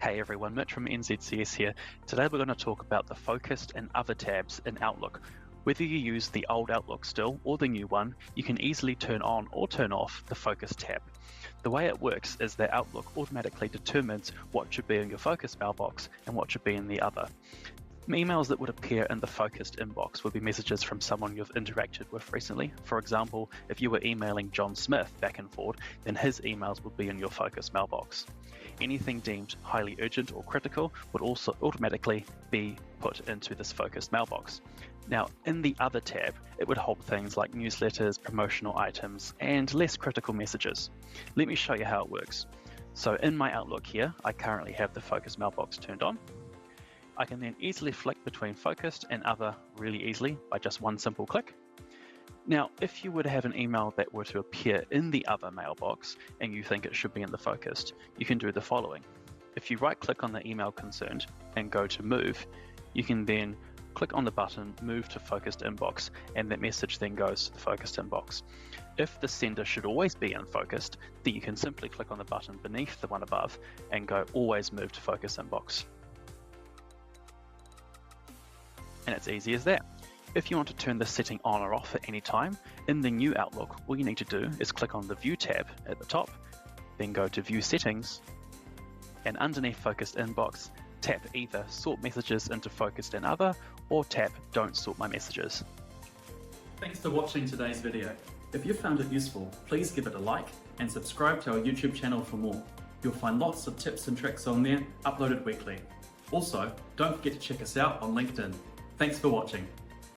Hey everyone, Mitch from NZCS here. Today we're going to talk about the focused and other tabs in Outlook. Whether you use the old Outlook still or the new one, you can easily turn on or turn off the focus tab. The way it works is that Outlook automatically determines what should be in your focus mailbox and what should be in the other. Emails that would appear in the focused inbox would be messages from someone you've interacted with recently. For example, if you were emailing John Smith back and forth, then his emails would be in your focus mailbox. Anything deemed highly urgent or critical would also automatically be put into this focused mailbox. Now, in the other tab, it would hold things like newsletters, promotional items, and less critical messages. Let me show you how it works. So in my Outlook here, I currently have the focus mailbox turned on. I can then easily flick between focused and other really easily by just one simple click. Now, if you were to have an email that were to appear in the other mailbox and you think it should be in the focused, you can do the following. If you right-click on the email concerned and go to Move, you can then click on the button Move to Focused Inbox, and that message then goes to the focused inbox. If the sender should always be in focused, then you can simply click on the button beneath the one above and go Always Move to Focus Inbox. And it's easy as that. If you want to turn this setting on or off at any time, in the new Outlook, all you need to do is click on the View tab at the top, then go to View Settings, and underneath Focused Inbox, tap either Sort Messages into Focused and Other, or tap Don't Sort My Messages. Thanks for watching today's video. If you found it useful, please give it a like and subscribe to our YouTube channel for more. You'll find lots of tips and tricks on there, uploaded weekly. Also, don't forget to check us out on LinkedIn. Thanks for watching.